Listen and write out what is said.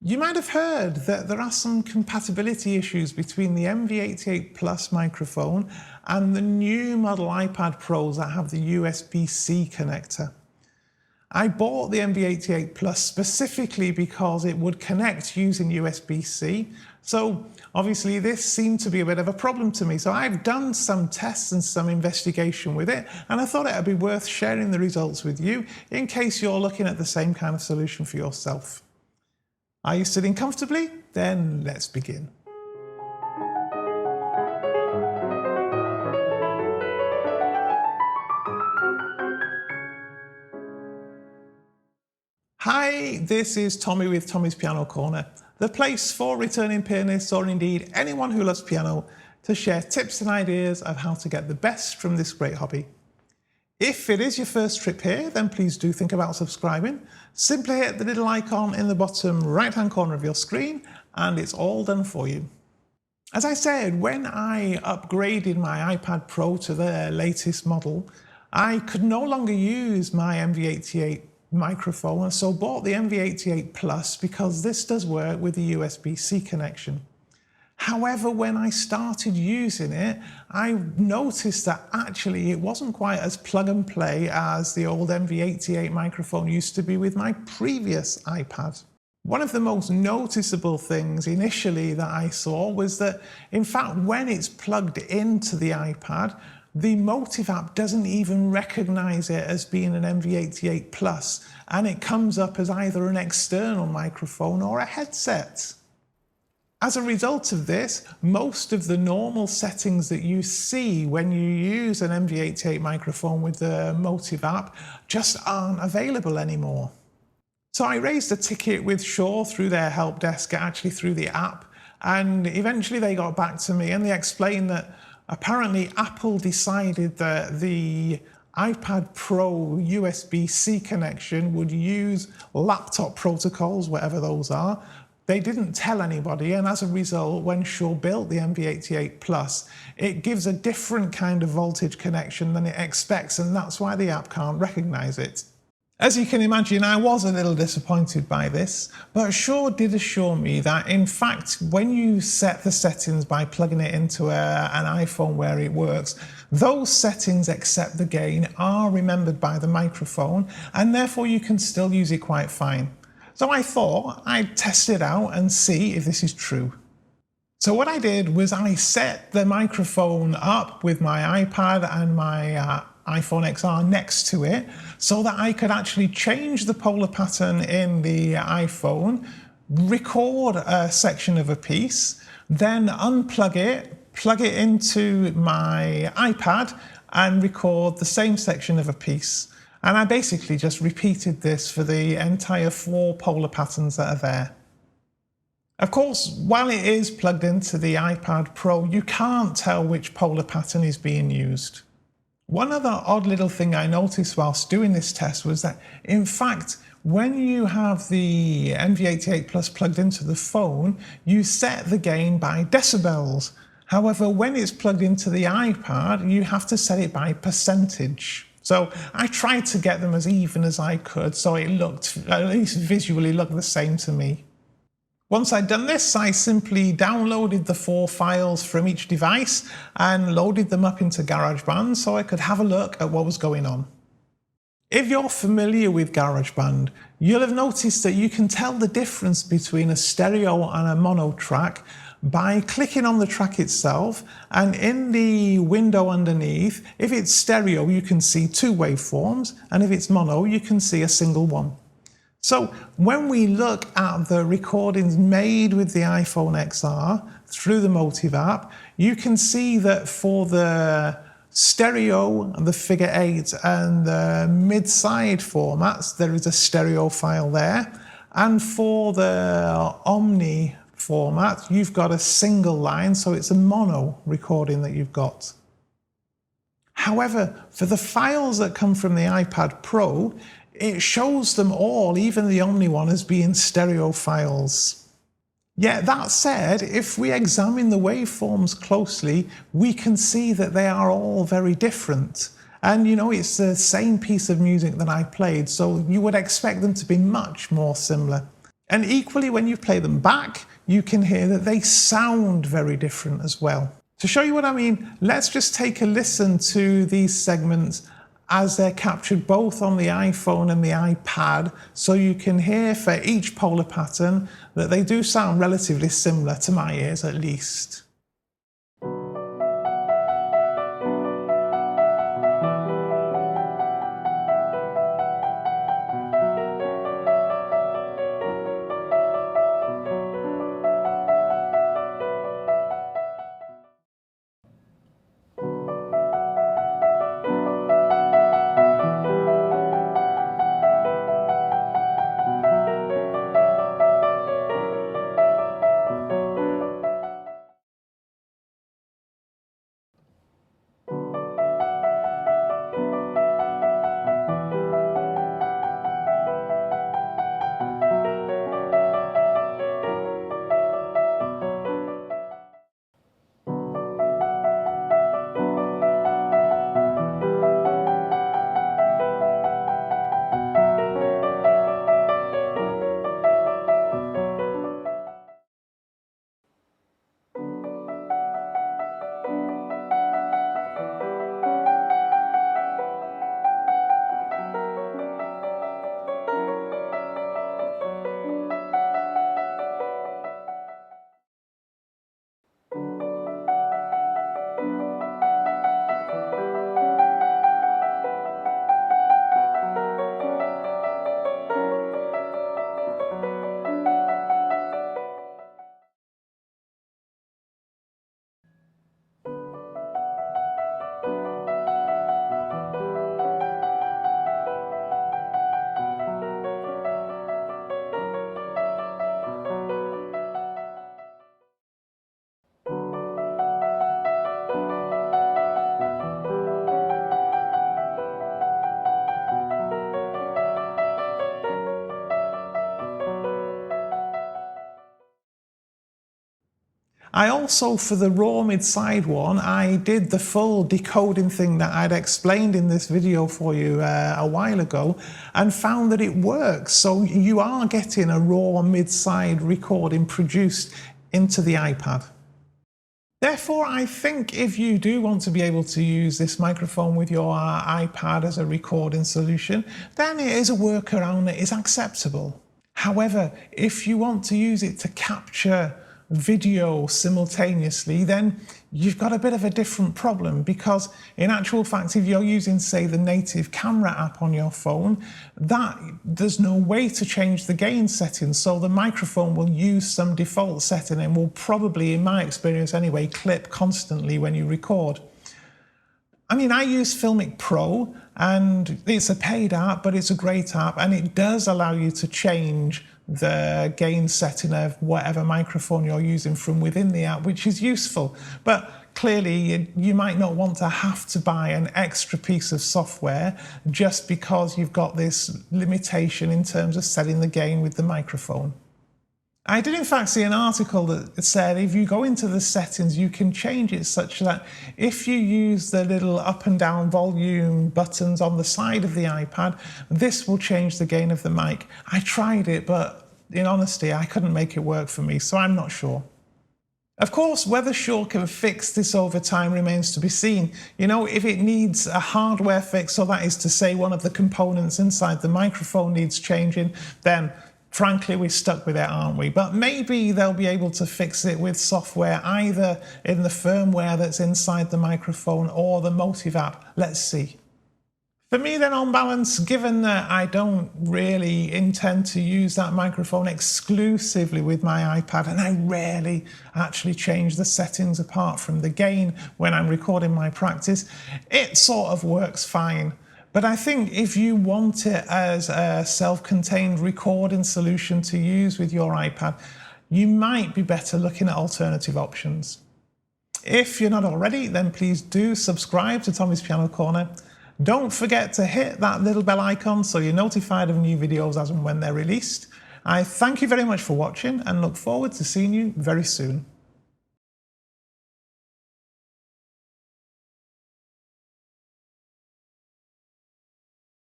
You might have heard that there are some compatibility issues between the MV88 Plus microphone and the new model iPad Pros that have the USB-C connector. I bought the MV88 Plus specifically because it would connect using USB-C, so obviously this seemed to be a bit of a problem to me. So I've done some tests and some investigation with it, and I thought it would be worth sharing the results with you in case you're looking at the same kind of solution for yourself. Are you sitting comfortably? Then let's begin. Hi, this is Tommy with Tommy's Piano Corner, the place for returning pianists or indeed anyone who loves piano to share tips and ideas of how to get the best from this great hobby. If it is your first trip here, then please do think about subscribing. Simply hit the little icon in the bottom right-hand corner of your screen and it's all done for you. As I said, when I upgraded my iPad Pro to the latest model, I could no longer use my MV88 microphone, and so bought the MV88 Plus because this does work with the USB-C connection. However, when I started using it, I noticed that actually it wasn't quite as plug and play as the old MV88 microphone used to be with my previous iPad. One of the most noticeable things initially that I saw was that, in fact, when it's plugged into the iPad, the MOTIV app doesn't even recognize it as being an MV88 Plus, and it comes up as either an external microphone or a headset. As a result of this, most of the normal settings that you see when you use an MV88 microphone with the MOTIV app just aren't available anymore. So I raised a ticket with Shure through their help desk, actually through the app, and eventually they got back to me and they explained that apparently Apple decided that the iPad Pro USB-C connection would use laptop protocols, whatever those are. They didn't tell anybody, and as a result, when Shure built the MV88 Plus, it gives a different kind of voltage connection than it expects, and that's why the app can't recognize it. As you can imagine, I was a little disappointed by this, but Shure did assure me that, in fact, when you set the settings by plugging it into an iPhone where it works, those settings except the gain are remembered by the microphone, and therefore you can still use it quite fine. So I thought I'd test it out and see if this is true. So what I did was I set the microphone up with my iPad and my iPhone XR next to it so that I could actually change the polar pattern in the iPhone, record a section of a piece, then unplug it, plug it into my iPad and record the same section of a piece. And I basically just repeated this for the entire 4 polar patterns that are there. Of course, while it is plugged into the iPad Pro, you can't tell which polar pattern is being used. One other odd little thing I noticed whilst doing this test was that, in fact, when you have the MV88 Plus plugged into the phone, you set the gain by decibels. However, when it's plugged into the iPad, you have to set it by percentage. So I tried to get them as even as I could, so it looked, at least visually, looked the same to me. Once I'd done this, I simply downloaded the 4 files from each device and loaded them up into GarageBand so I could have a look at what was going on. If you're familiar with GarageBand, you'll have noticed that you can tell the difference between a stereo and a mono track by clicking on the track itself, and in the window underneath, if it's stereo you can see 2 waveforms, and if it's mono you can see a single one. So when we look at the recordings made with the iPhone XR through the MOTIV app, you can see that for the stereo, the figure 8 and the mid-side formats, there is a stereo file there, and for the Omni format, you've got a single line, so it's a mono recording that you've got. However, for the files that come from the iPad Pro, it shows them all, even the Omni one, as being stereo files. Yet that said, if we examine the waveforms closely, we can see that they are all very different. And you know, it's the same piece of music that I played, so you would expect them to be much more similar. And equally, when you play them back, you can hear that they sound very different as well. To show you what I mean, let's just take a listen to these segments as they're captured both on the iPhone and the iPad, so you can hear for each polar pattern that they do sound relatively similar, to my ears at least. I also, for the raw mid-side one, I did the full decoding thing that I'd explained in this video for you a while ago, and found that it works. So you are getting a raw mid-side recording produced into the iPad. Therefore, I think if you do want to be able to use this microphone with your iPad as a recording solution, then it is a workaround that is acceptable. However, if you want to use it to capture video simultaneously, then you've got a bit of a different problem, because in actual fact, if you're using, say, the native camera app on your phone, there's no way to change the gain settings, so the microphone will use some default setting and will probably, in my experience anyway, clip constantly when you record. I mean, I use Filmic Pro, and it's a paid app, but it's a great app, and it does allow you to change the gain setting of whatever microphone you're using from within the app, which is useful. But clearly, you might not want to have to buy an extra piece of software just because you've got this limitation in terms of setting the gain with the microphone. I did in fact see an article that said if you go into the settings, you can change it such that if you use the little up and down volume buttons on the side of the iPad, this will change the gain of the mic. I tried it, but in honesty, I couldn't make it work for me, so I'm not sure. Of course, whether Shure can fix this over time remains to be seen. You know, if it needs a hardware fix, so that is to say one of the components inside the microphone needs changing, then frankly, we're stuck with it, aren't we? But maybe they'll be able to fix it with software, either in the firmware that's inside the microphone or the MOTIV app. Let's see. For me then, on balance, given that I don't really intend to use that microphone exclusively with my iPad, and I rarely actually change the settings apart from the gain when I'm recording my practice, it sort of works fine. But I think if you want it as a self-contained recording solution to use with your iPad, you might be better looking at alternative options. If you're not already, then please do subscribe to Tommy's Piano Corner. Don't forget to hit that little bell icon so you're notified of new videos as and when they're released. I thank you very much for watching and look forward to seeing you very soon.